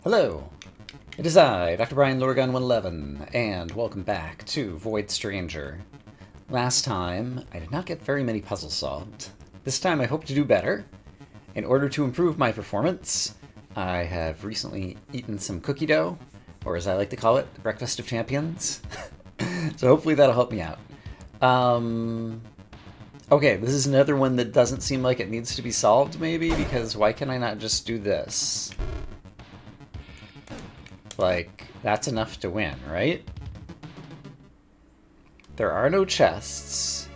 Hello, it is I, Dr. Brian Lorgun 111, and welcome back to Void Stranger. Last time, I did not get very many puzzles solved. This time I hope to do better. In order to improve my performance, I have recently eaten some cookie dough, or as I like to call it, the breakfast of champions. So hopefully that'll help me out. Okay, this is another one that doesn't seem like it needs to be solved, maybe, because why can I not just do this? Like, that's enough to win, right? There are no chests,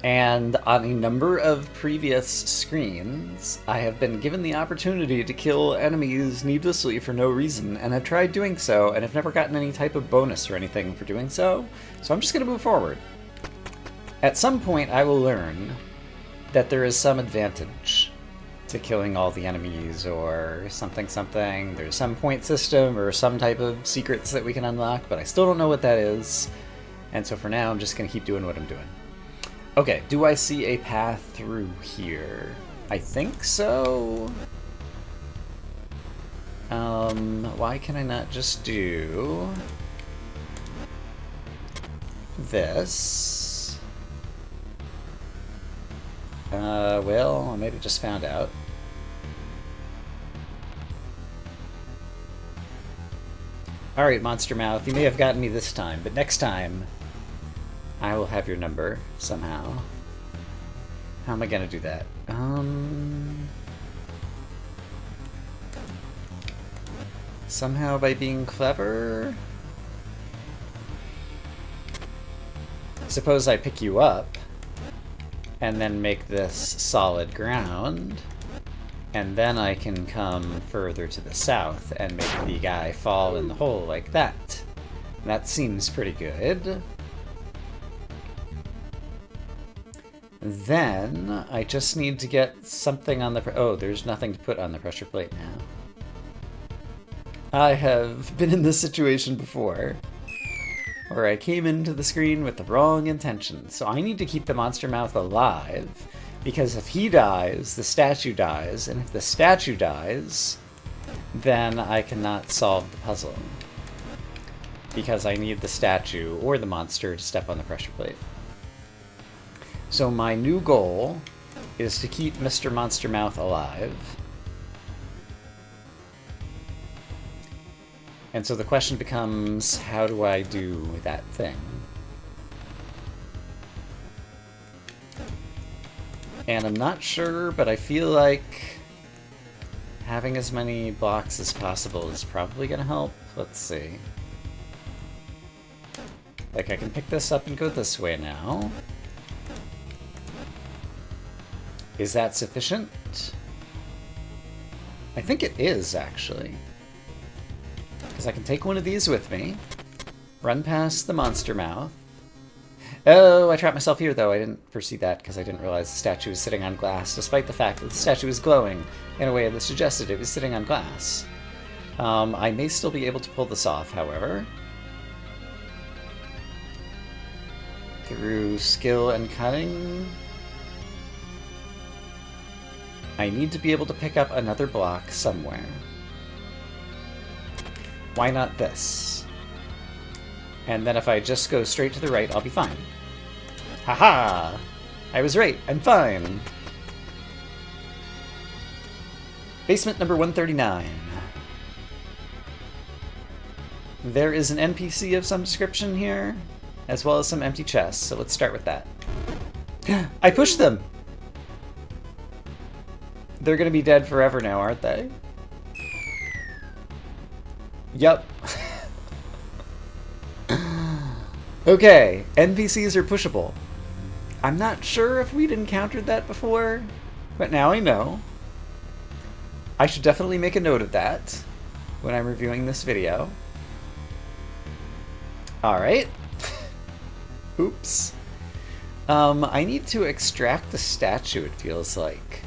and on a number of previous screens, I have been given the opportunity to kill enemies needlessly for no reason, and I've tried doing so, and I've never gotten any type of bonus or anything for doing so, so I'm just going to move forward. At some point, I will learn that there is some advantage to killing all the enemies or something. There's some point system or some type of secrets that we can unlock, but I still don't know what that is. And so for now, I'm just going to keep doing what I'm doing. Okay, do I see a path through here? I think so. Why can I not just do this? Well, I might have just found out. Alright, Monster Mouth, you may have gotten me this time, but next time, I will have your number, somehow. How am I gonna do that? Somehow by being clever? Suppose I pick you up, and then make this solid ground, and then I can come further to the south and make the guy fall in the hole like that. That seems pretty good. Then I just need to get something on the... Oh, there's nothing to put on the pressure plate now. I have been in this situation before, where I came into the screen with the wrong intention. So I need to keep the Monster Mouth alive, because if he dies, the statue dies, and if the statue dies, then I cannot solve the puzzle. Because I need the statue or the monster to step on the pressure plate. So my new goal is to keep Mr. Monster Mouth alive. And so the question becomes, how do I do that thing? And I'm not sure, but I feel like having as many blocks as possible is probably going to help. Let's see. Like, I can pick this up and go this way now. Is that sufficient? I think it is, actually. Because I can take one of these with me, run past the Monster Mouth. Oh, I trapped myself here, though. I didn't foresee that because I didn't realize the statue was sitting on glass, despite the fact that the statue was glowing in a way that suggested it was sitting on glass. I may still be able to pull this off, however. Through skill and cunning. I need to be able to pick up another block somewhere. Why not this? And then if I just go straight to the right, I'll be fine. Haha! I was right, I'm fine! Basement number 139. There is an NPC of some description here, as well as some empty chests, so let's start with that. I pushed them! They're gonna be dead forever now, aren't they? Yep. Okay, NPCs are pushable. I'm not sure if we'd encountered that before, but now I know. I should definitely make a note of that when I'm reviewing this video. Alright. Oops. I need to extract the statue, it feels like,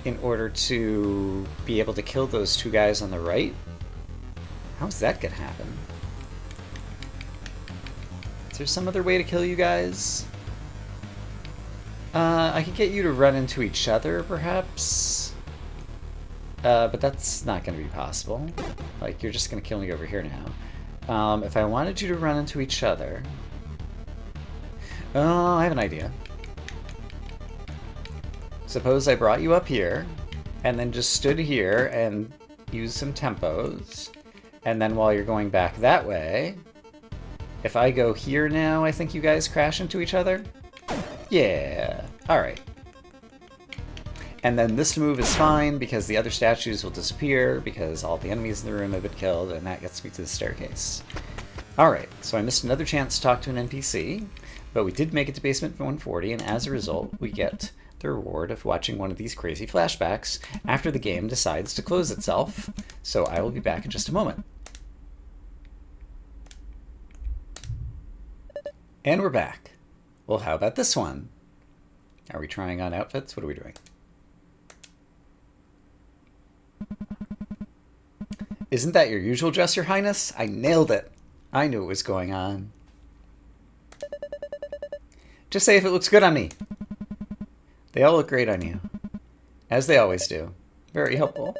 in order to be able to kill those two guys on the right. How's that gonna happen? Is there some other way to kill you guys? I could get you to run into each other, perhaps? but that's not going to be possible. Like, you're just going to kill me over here now. If I wanted you to run into each other... Oh, I have an idea. Suppose I brought you up here, and then just stood here and used some tempos, and then while you're going back that way, if I go here now, I think you guys crash into each other? Yeah, alright. And then this move is fine because the other statues will disappear because all the enemies in the room have been killed, and that gets me to the staircase. Alright, so I missed another chance to talk to an NPC, but we did make it to basement 140, and as a result, we get the reward of watching one of these crazy flashbacks after the game decides to close itself, so I will be back in just a moment. And we're back. Well, how about this one? Are we trying on outfits? What are we doing? Isn't that your usual dress, Your Highness? I nailed it. I knew what was going on. Just say if it looks good on me. They all look great on you. As they always do. Very helpful.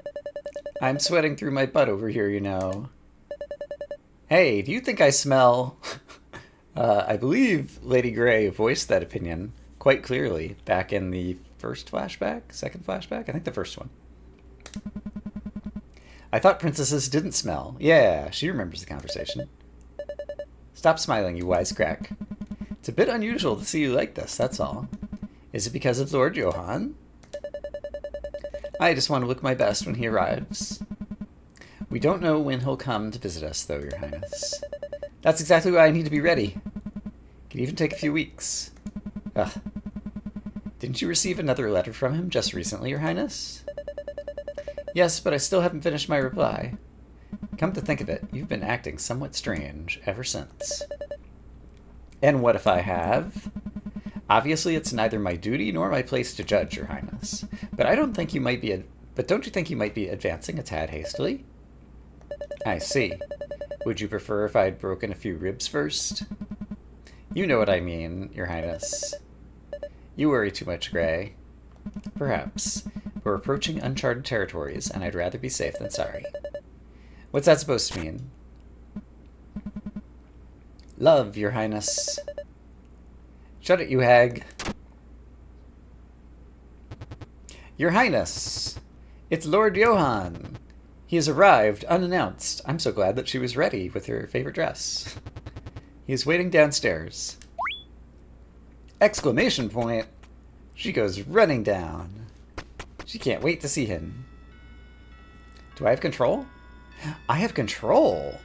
I'm sweating through my butt over here, you know. Hey, do you think I smell... I believe Lady Grey voiced that opinion quite clearly back in the first flashback? Second flashback? I think the first one. I thought princesses didn't smell. Yeah, she remembers the conversation. Stop smiling, you wisecrack. It's a bit unusual to see you like this, that's all. Is it because of Lord Johann? I just want to look my best when he arrives. We don't know when he'll come to visit us, though, Your Highness. That's exactly why I need to be ready. Could even take a few weeks. Ugh. Didn't you receive another letter from him just recently, Your Highness? Yes, but I still haven't finished my reply. Come to think of it, you've been acting somewhat strange ever since. And what if I have? Obviously, it's neither my duty nor my place to judge, Your Highness. But don't you think you might be advancing a tad hastily? I see. Would you prefer if I had broken a few ribs first? You know what I mean, Your Highness. You worry too much, Grey. Perhaps. We're approaching uncharted territories, and I'd rather be safe than sorry. What's that supposed to mean? Love, Your Highness. Shut it, you hag. Your Highness! It's Lord Johann! He has arrived, unannounced. I'm so glad that she was ready with her favorite dress. He is waiting downstairs. Exclamation point! She goes running down. She can't wait to see him. Do I have control? I have control!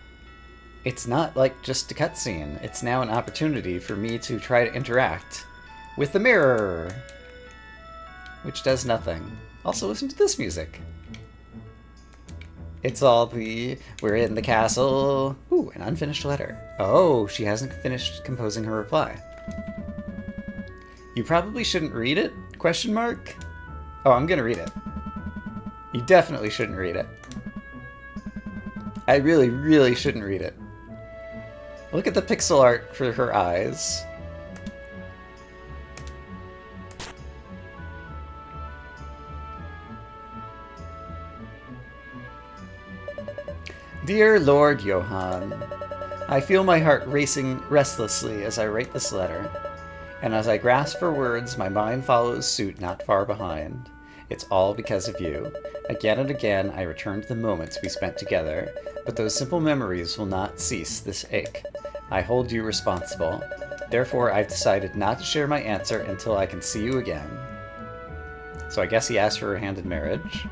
It's not like just a cutscene. It's now an opportunity for me to try to interact with the mirror, which does nothing. Also, listen to this music. It's all the... We're in the castle. Ooh, an unfinished letter. Oh, she hasn't finished composing her reply. You probably shouldn't read it? Question mark? Oh, I'm gonna read it. You definitely shouldn't read it. I really, really shouldn't read it. Look at the pixel art for her eyes. Dear Lord Johann, I feel my heart racing restlessly as I write this letter, and as I grasp for words, my mind follows suit not far behind. It's all because of you. Again and again, I return to the moments we spent together, but those simple memories will not cease this ache. I hold you responsible. Therefore, I've decided not to share my answer until I can see you again. So I guess he asked for her hand in marriage,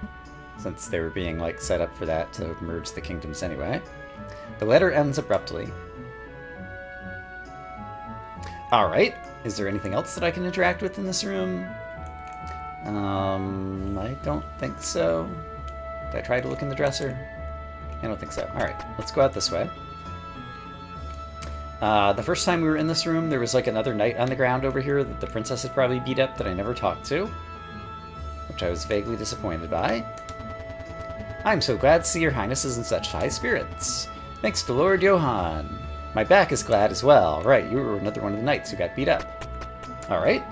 since they were being, like, set up for that to merge the kingdoms anyway. The letter ends abruptly. Alright, is there anything else that I can interact with in this room? I don't think so. Did I try to look in the dresser? I don't think so. Alright, let's go out this way. The first time we were in this room, there was like another knight on the ground over here that the princess had probably beat up that I never talked to, which I was vaguely disappointed by. I'm so glad to see your highness is in such high spirits. Thanks to Lord Johann. My back is glad as well. Right, you were another one of the knights who got beat up. Alright.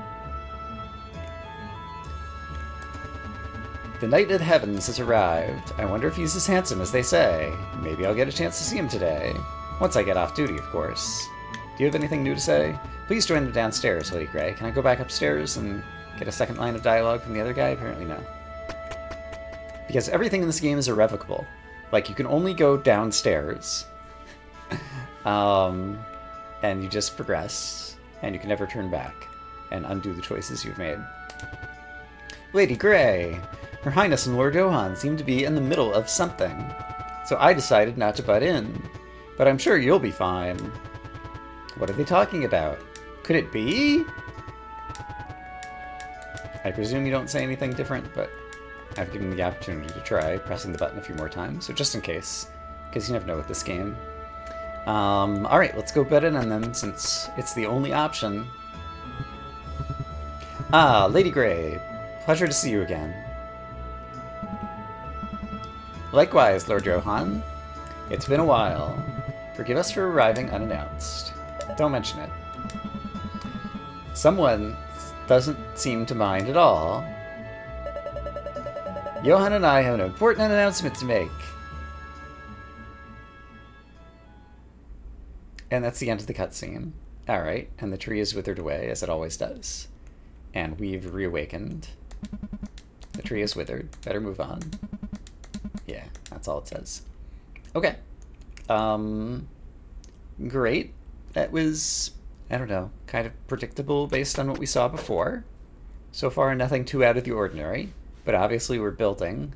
The Knight of the Heavens has arrived. I wonder if he's as handsome as they say. Maybe I'll get a chance to see him today. Once I get off duty, of course. Do you have anything new to say? Please join them downstairs, Lady Grey. Can I go back upstairs and get a second line of dialogue from the other guy? Apparently no. Because everything in this game is irrevocable. Like, you can only go downstairs. And you just progress. And you can never turn back and undo the choices you've made. Lady Grey! Her Highness and Lord Johann seem to be in the middle of something. So I decided not to butt in. But I'm sure you'll be fine. What are they talking about? Could it be? I presume you don't say anything different, but I've given the opportunity to try pressing the button a few more times, so just in case, because you never know with this game. Alright, let's go butt in on them, since it's the only option. Ah, Lady Grey. Pleasure to see you again. Likewise, Lord Johann. It's been a while. Forgive us for arriving unannounced. Don't mention it. Someone doesn't seem to mind at all. Johann and I have an important announcement to make. And that's the end of the cutscene. Alright, and the tree is withered away, as it always does. And we've reawakened. The tree is withered. Better move on. Yeah, that's all it says. Okay. Great. That was, I don't know, kind of predictable based on what we saw before. So far, nothing too out of the ordinary. But obviously we're building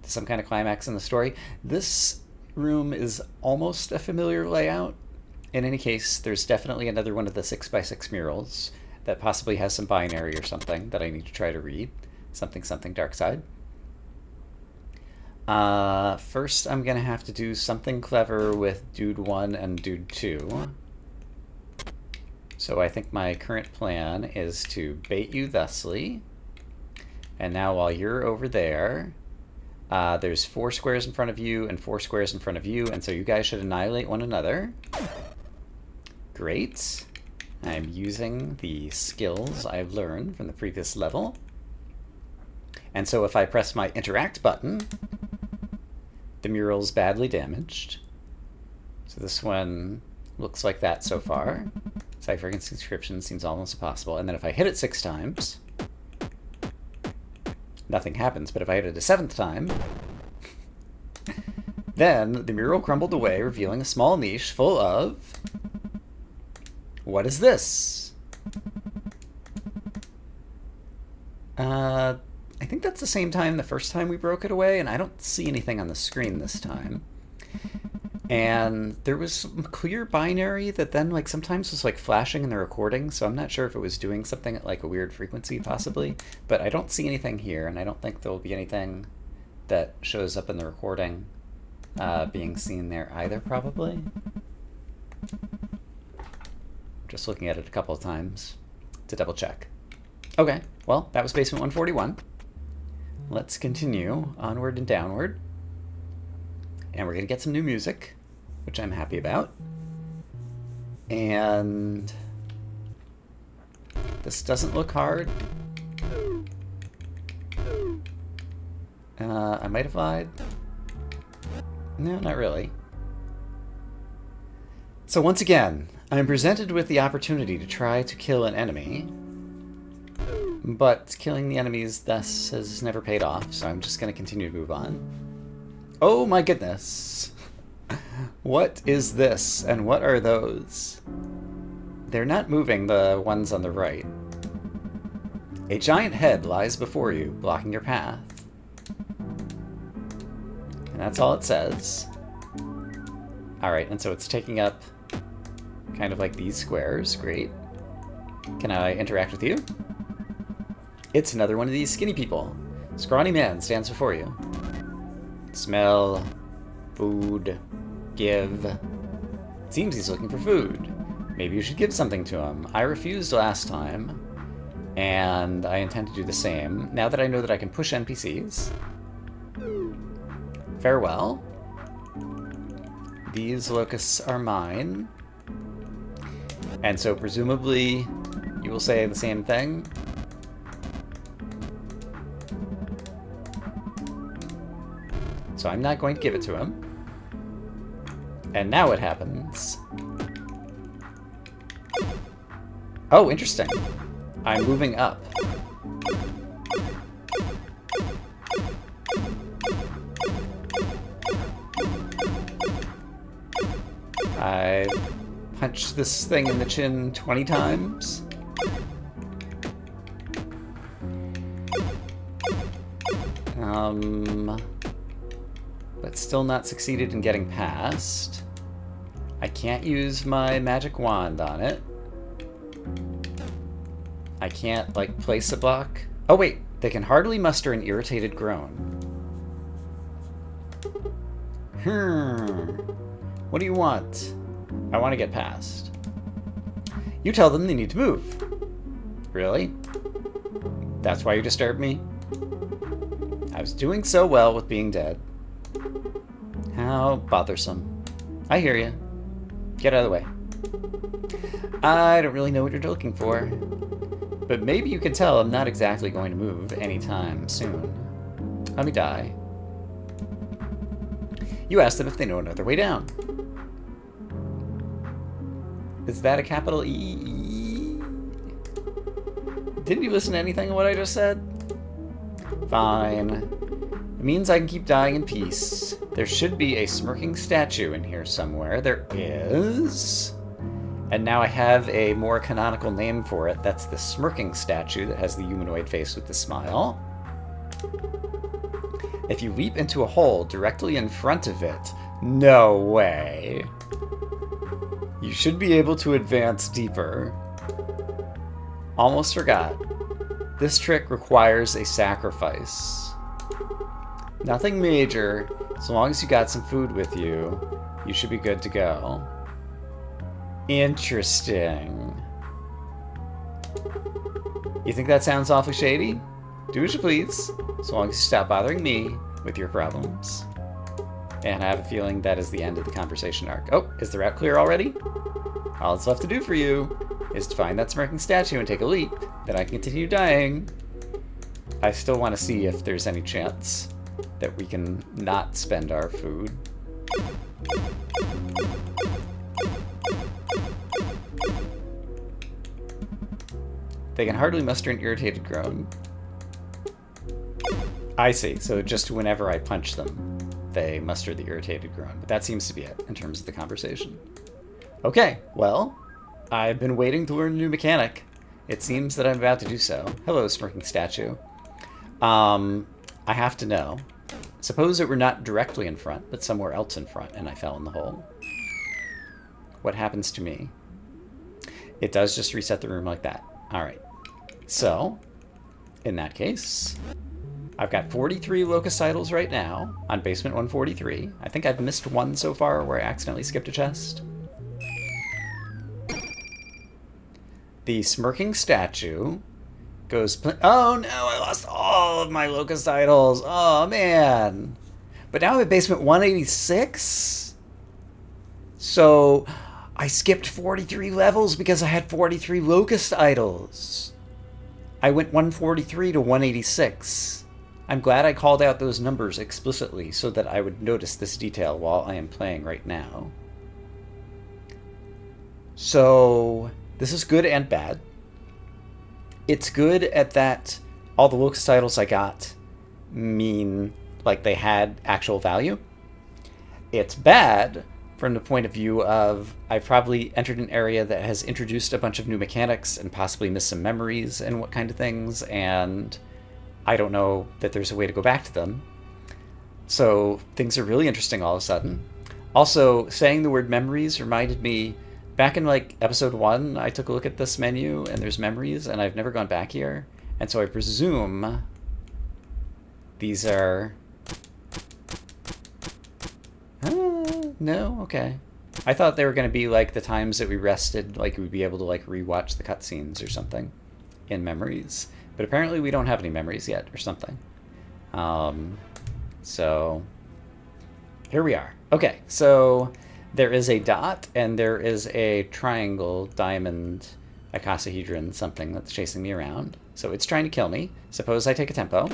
to some kind of climax in the story. This room is almost a familiar layout. In any case, there's definitely another one of the 6x6 murals that possibly has some binary or something that I need to try to read. Something, something, dark side. First, I'm going to have to do something clever with Dude 1 and Dude 2. So I think my current plan is to bait you thusly. And now while you're over there, there's 4 squares in front of you and 4 squares in front of you, and so you guys should annihilate one another. Great. I'm using the skills I've learned from the previous level. And so if I press my interact button, the mural's badly damaged. So this one looks like that so far. Cipher against inscription seems almost impossible. And then if I hit it 6 times, nothing happens. But if I hit it a 7th time, then the mural crumbled away, revealing a small niche full of... What is this? I think that's the same time the first time we broke it away, and I don't see anything on the screen this time. And there was some clear binary that then like sometimes was like flashing in the recording, so I'm not sure if it was doing something at like a weird frequency possibly, but I don't see anything here, and I don't think there will be anything that shows up in the recording being seen there either, probably. Just looking at it a couple of times to double check. Okay, well, that was Basement 141. Let's continue onward and downward. And we're going to get some new music, which I'm happy about. And this doesn't look hard. I might have lied. No, not really. So once again, I'm presented with the opportunity to try to kill an enemy, but killing the enemies thus has never paid off, so I'm just going to continue to move on. Oh my goodness! What is this, and what are those? They're not moving, the ones on the right. A giant head lies before you, blocking your path. And that's all it says. Alright, and so it's taking up kind of like these squares. Great. Can I interact with you? It's another one of these skinny people. Scrawny man stands before you. Smell. Food. Give. Seems he's looking for food. Maybe you should give something to him. I refused last time, and I intend to do the same, now that I know that I can push NPCs. Farewell. These locusts are mine. And so presumably you will say the same thing. So I'm not going to give it to him. And now what happens? Oh, interesting. I'm moving up. I punched this thing in the chin 20 times. But still not succeeded in getting past. I can't use my magic wand on it. I can't, like, place a block. Oh, wait. They can hardly muster an irritated groan. What do you want? I want to get past. You tell them they need to move. Really? That's why you disturbed me? I was doing so well with being dead. How bothersome. I hear you. Get out of the way. I don't really know what you're looking for. But maybe you can tell I'm not exactly going to move anytime soon. Let me die. You asked them if they know another way down. Is that a capital E? Didn't you listen to anything of what I just said? Fine. It means I can keep dying in peace. There should be a smirking statue in here somewhere. There is. And now I have a more canonical name for it. That's the smirking statue that has the humanoid face with the smile. If you leap into a hole directly in front of it, no way. You should be able to advance deeper. Almost forgot. This trick requires a sacrifice. Nothing major. As long as you got some food with you, you should be good to go. Interesting. You think that sounds awfully shady? Do as you please, as long as you stop bothering me with your problems. And I have a feeling that is the end of the conversation arc. Oh, is the route clear already? All that's left to do for you is to find that smirking statue and take a leap. Then I can continue dying. I still want to see if there's any chance that we can not spend our food. They can hardly muster an irritated groan. I see, so just whenever I punch them, they muster the irritated groan. But that seems to be it in terms of the conversation. Okay, well, I've been waiting to learn a new mechanic. It seems that I'm about to do so. Hello, smirking statue. I have to know. Suppose it were not directly in front, but somewhere else in front, and I fell in the hole. What happens to me? It does just reset the room like that. Alright. So, in that case, I've got 43 locucidals right now on basement 143. I think I've missed one so far where I accidentally skipped a chest. The smirking statue goes... Oh no, I lost all of my locucidals. Oh man. But now I'm at basement 186? So I skipped 43 levels because I had 43 locust idols. I went 143 to 186. I'm glad I called out those numbers explicitly so that I would notice this detail while I am playing right now. So this is good and bad. It's good at that all the locust titles I got mean like they had actual value. It's bad from the point of view of I've probably entered an area that has introduced a bunch of new mechanics and possibly missed some memories and what kind of things, and I don't know that there's a way to go back to them. So things are really interesting all of a sudden. Also, saying the word memories reminded me, back in like episode 1, I took a look at this menu and there's memories and I've never gone back here. And so I presume these are... no? Okay. I thought they were going to be like the times that we rested, like we'd be able to like rewatch the cutscenes or something in memories. But apparently we don't have any memories yet or something. So here we are. Okay, so there is a dot and there is a triangle, diamond, icosahedron, something that's chasing me around. So it's trying to kill me. Suppose I take a tempo.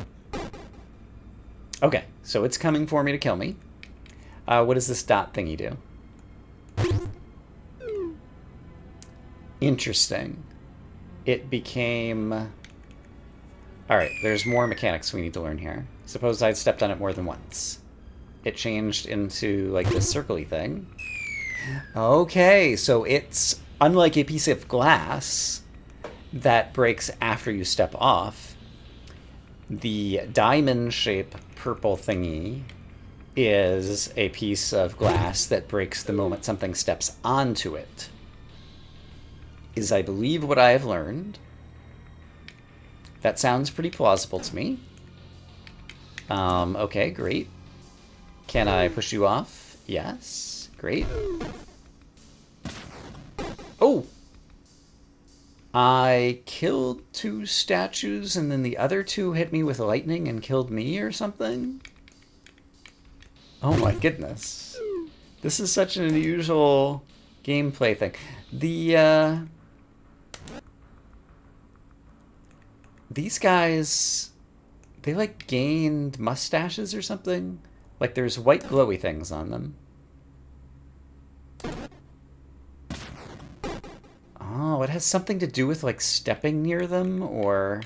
Okay, so it's coming for me to kill me. What does this dot thingy do? Interesting. It became... Alright, there's more mechanics we need to learn here. Suppose I'd stepped on it more than once. It changed into, like, this circle-y thing. Okay, so it's, unlike a piece of glass that breaks after you step off, the diamond-shape purple thingy is a piece of glass that breaks the moment something steps onto it. Is, I believe, what I have learned. That sounds pretty plausible to me. Okay, great. Can I push you off? Yes. Great. Oh! I killed 2 statues and then the other 2 hit me with lightning and killed me or something? Oh my goodness. This is such an unusual gameplay thing. These guys, they like gained mustaches or something? Like there's white glowy things on them. Oh, it has something to do with like stepping near them or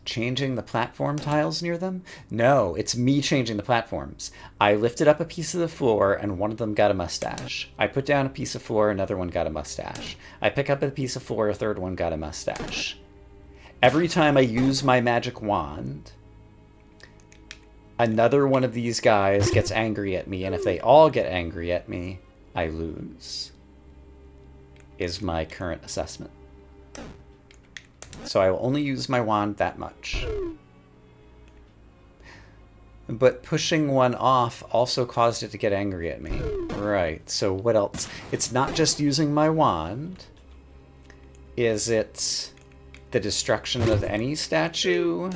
changing the platform tiles near them? No, it's me changing the platforms. I lifted up a piece of the floor and one of them got a mustache. I put down a piece of floor, another one got a mustache. I pick up a piece of floor, a third one got a mustache. Every time I use my magic wand, another one of these guys gets angry at me, and if they all get angry at me, I lose. Is my current assessment. So I will only use my wand that much. But pushing one off also caused it to get angry at me. Right, so what else? It's not just using my wand. Is it the destruction of any statue?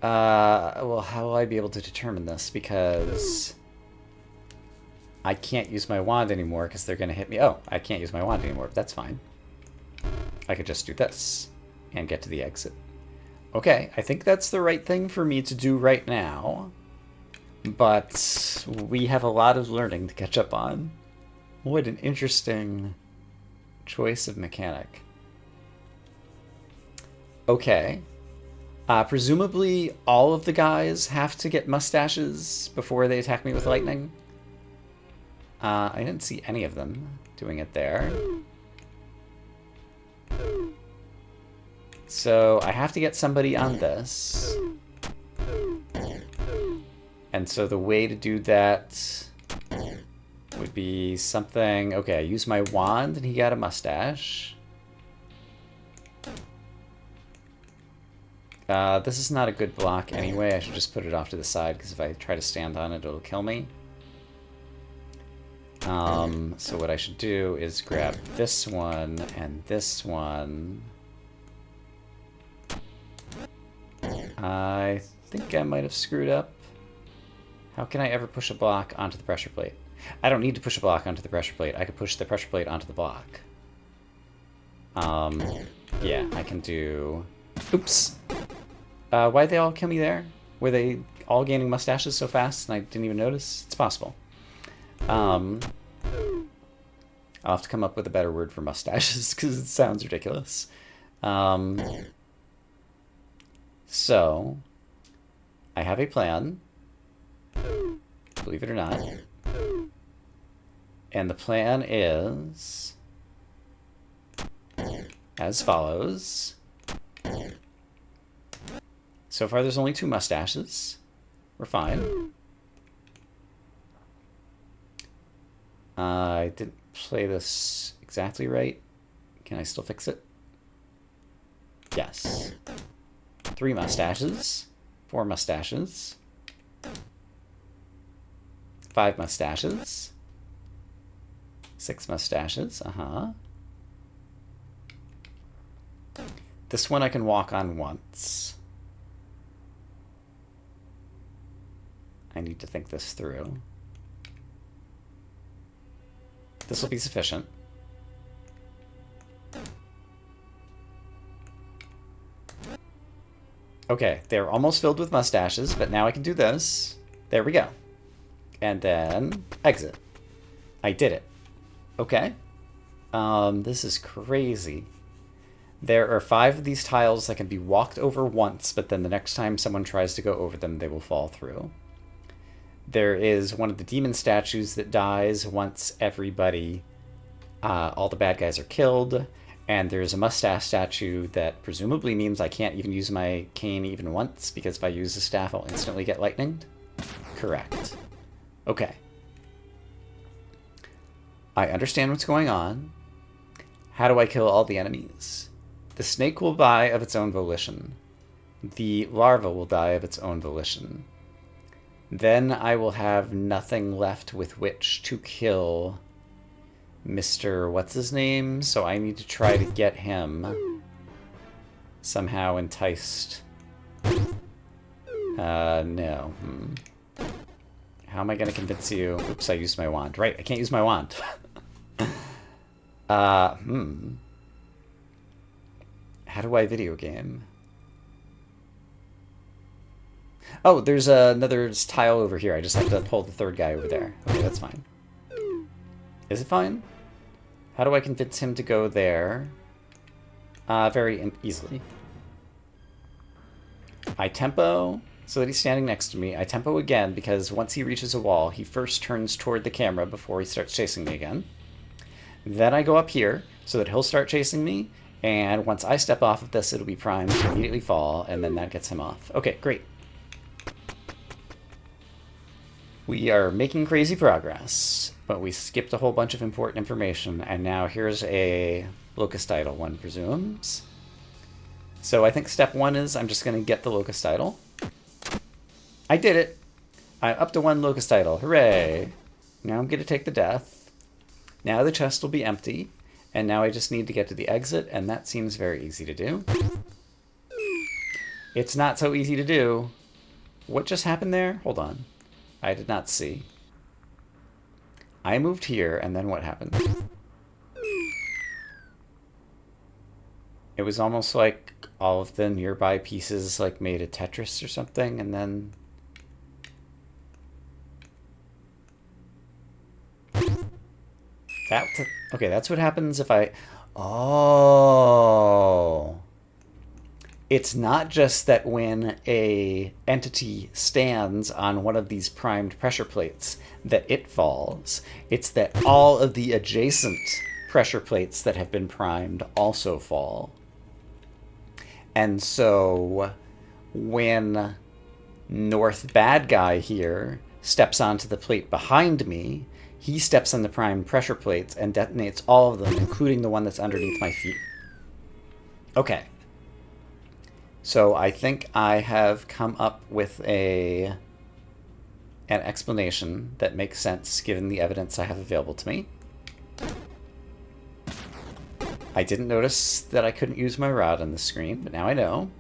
Well, how will I be able to determine this? Because I can't use my wand anymore because they're going to hit me. Oh, I can't use my wand anymore, but that's fine. I could just do this and get to the exit. Okay, I think that's the right thing for me to do right now. But we have a lot of learning to catch up on. What an interesting choice of mechanic. Okay. Presumably all of the guys have to get mustaches before they attack me with lightning. I didn't see any of them doing it there. So I have to get somebody on this. And so the way to do that would be something... Okay, I use my wand and he got a mustache. This is not a good block anyway. I should just put it off to the side because if I try to stand on it, it'll kill me. So what I should do is grab this one and this one. I think I might have screwed up. How can I ever push a block onto the pressure plate? I don't need to push a block onto the pressure plate. I could push the pressure plate onto the block. Yeah, I can do... Oops! Why'd they all kill me there? Were they all gaining mustaches so fast and I didn't even notice? It's possible. I'll have to come up with a better word for mustaches because it sounds ridiculous. So, I have a plan, believe it or not, and the plan is as follows. So far there's only 2 mustaches. We're fine. I didn't play this exactly right. Can I still fix it? Yes. 3 mustaches. 4 mustaches. 5 mustaches. 6 mustaches. This one I can walk on once. I need to think this through. This will be sufficient. Okay, they're almost filled with mustaches, but now I can do this. There we go. And then exit. I did it. Okay. This is crazy. There are 5 of these tiles that can be walked over once, but then the next time someone tries to go over them, they will fall through. There is one of the demon statues that dies once everybody, all the bad guys are killed. And there's a mustache statue that presumably means I can't even use my cane even once, because if I use the staff, I'll instantly get lightninged. Correct. Okay. I understand what's going on. How do I kill all the enemies? The snake will die of its own volition. The larva will die of its own volition. Then I will have nothing left with which to kill Mr. What's his name? So I need to try to get him somehow enticed. No. How am I going to convince you? Oops, I used my wand. Right, I can't use my wand. How do I video game? Oh, there's another tile over here. I just have to pull the third guy over there. Okay, that's fine. Is it fine? How do I convince him to go there? Very easily. I tempo so that he's standing next to me. I tempo again because once he reaches a wall, he first turns toward the camera before he starts chasing me again. Then I go up here so that he'll start chasing me, and once I step off of this, it'll be primed to immediately fall, and then that gets him off. Okay, great. We are making crazy progress, but we skipped a whole bunch of important information, and now here's a locust idol, one presumes. So I think step 1 is I'm just going to get the locust idol. I did it! I'm up to 1 locust idol. Hooray! Now I'm going to take the death. Now the chest will be empty, and now I just need to get to the exit, and that seems very easy to do. It's not so easy to do. What just happened there? Hold on. I did not see. I moved here, and then what happened? It was almost like all of the nearby pieces like made a Tetris or something, and then... Okay, that's what happens if I... Oh... It's not just that when a entity stands on one of these primed pressure plates that it falls. It's that all of the adjacent pressure plates that have been primed also fall. And so when North Bad Guy here steps onto the plate behind me, he steps on the primed pressure plates and detonates all of them, including the one that's underneath my feet. Okay. So I think I have come up with an explanation that makes sense given the evidence I have available to me. I didn't notice that I couldn't use my rod on the screen, but now I know.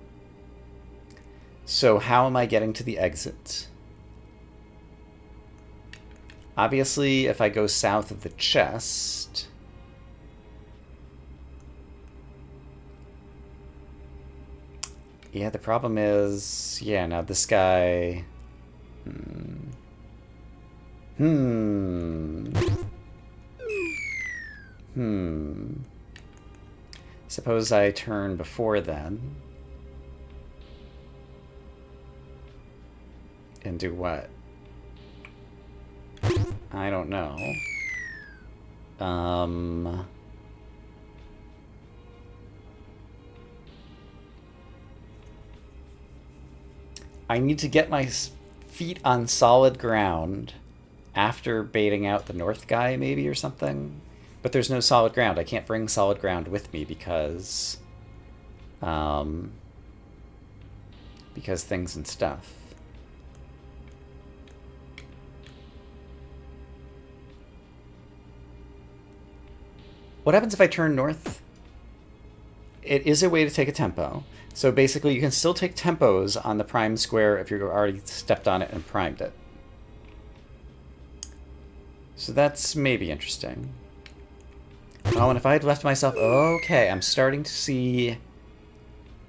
So how am I getting to the exit? Obviously, if I go south of the chest... Yeah, the problem is... Yeah, now this guy... Suppose I turn before then. And do what? I don't know. I need to get my feet on solid ground after baiting out the north guy, maybe, or something. But there's no solid ground. I can't bring solid ground with me because things and stuff. What happens if I turn north? It is a way to take a tempo. So basically, you can still take tempos on the prime square if you've already stepped on it and primed it. So that's maybe interesting. Oh, and if I had left myself... Okay, I'm starting to see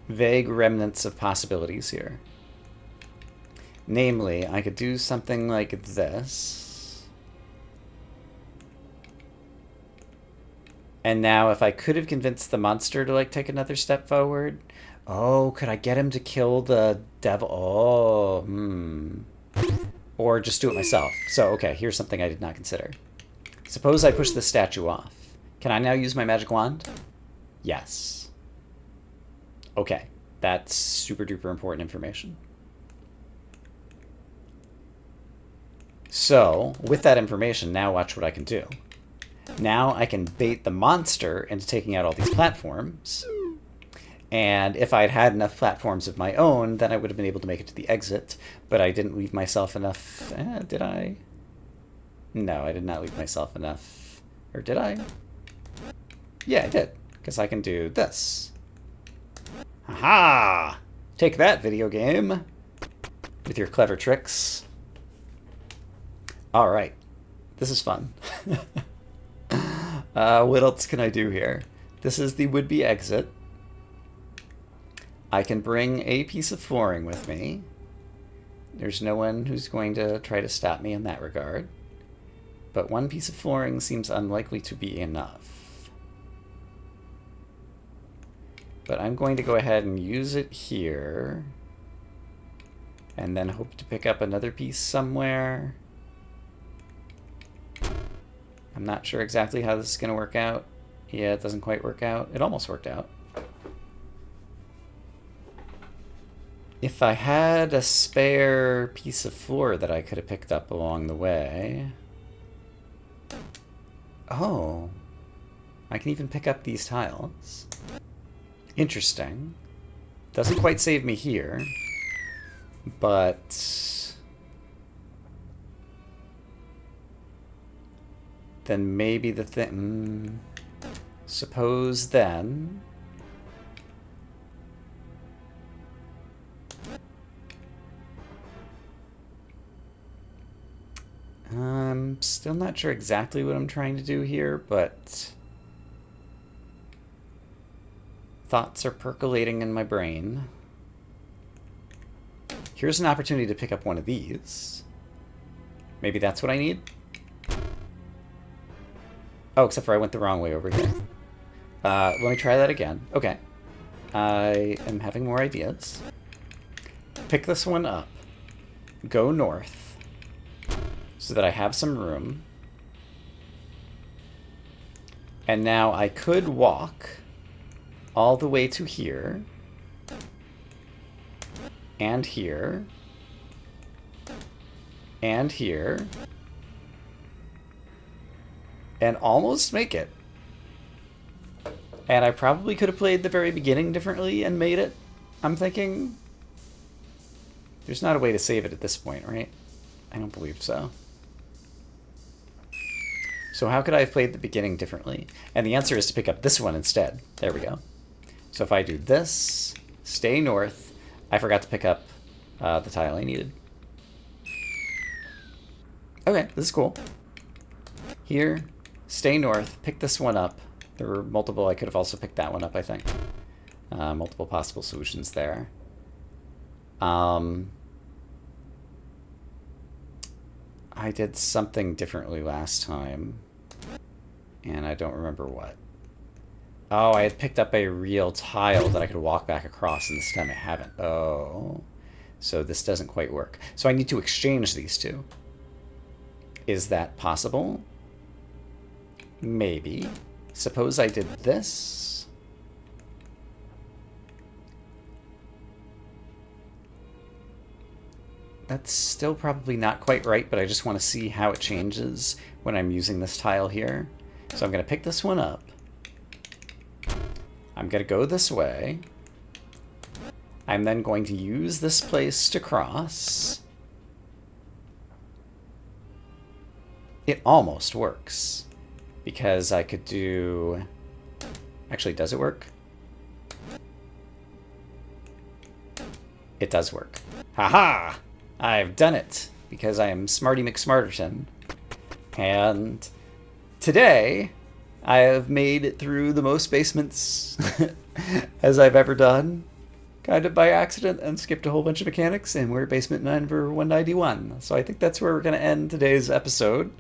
vague remnants of possibilities here. Namely, I could do something like this. And now if I could have convinced the monster to, like, take another step forward... Oh, could I get him to kill the devil? Oh, Or just do it myself. So, okay, here's something I did not consider. Suppose I push the statue off. Can I now use my magic wand? Yes. Okay, that's super duper important information. So, with that information, now watch what I can do. Now I can bait the monster into taking out all these platforms. And if I'd had enough platforms of my own, then I would have been able to make it to the exit. But I didn't leave myself enough... did I? No, I did not leave myself enough. Or did I? Yeah, I did. Because I can do this. Aha! Take that, video game. With your clever tricks. Alright. This is fun. What else can I do here? This is the would-be exit. I can bring a piece of flooring with me. There's no one who's going to try to stop me in that regard. But one piece of flooring seems unlikely to be enough. But I'm going to go ahead and use it here. And then hope to pick up another piece somewhere. I'm not sure exactly how this is going to work out. Yeah, it doesn't quite work out. It almost worked out. If I had a spare piece of floor that I could have picked up along the way... Oh. I can even pick up these tiles. Interesting. Doesn't quite save me here. But... then maybe the thing... suppose then... I'm still not sure exactly what I'm trying to do here, but thoughts are percolating in my brain. Here's an opportunity to pick up one of these. Maybe that's what I need? Oh, except for I went the wrong way over here. Let me try that again. Okay. I am having more ideas. Pick this one up. Go north. So that I have some room. And now I could walk all the way to here. And here. And here. And almost make it. And I probably could have played the very beginning differently and made it. I'm thinking... there's not a way to save it at this point, right? I don't believe so. So how could I have played the beginning differently? And the answer is to pick up this one instead. There we go. So if I do this, stay north, I forgot to pick up the tile I needed. Okay, this is cool. Here, stay north, pick this one up. There were multiple, I could have also picked that one up, I think. Multiple possible solutions there. I did something differently last time, and I don't remember what. Oh, I had picked up a real tile that I could walk back across, and this time I haven't. Oh, so this doesn't quite work. So I need to exchange these two. Is that possible? Maybe. Suppose I did this. That's still probably not quite right, but I just want to see how it changes when I'm using this tile here. So I'm going to pick this one up. I'm going to go this way. I'm then going to use this place to cross. It almost works. Because I could do... Actually, does it work? It does work. Haha! I've done it! Because I am Smarty McSmarterton. And today, I have made it through the most basements as I've ever done. kind of by accident and skipped a whole bunch of mechanics, and we're at basement number 191. So I think that's where we're going to end today's episode.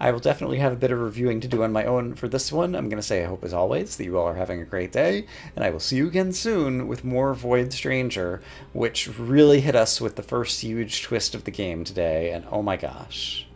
I will definitely have a bit of reviewing to do on my own for this one. I'm going to say I hope, as always, that you all are having a great day, and I will see you again soon with more Void Stranger, which really hit us with the first huge twist of the game today, and oh my gosh.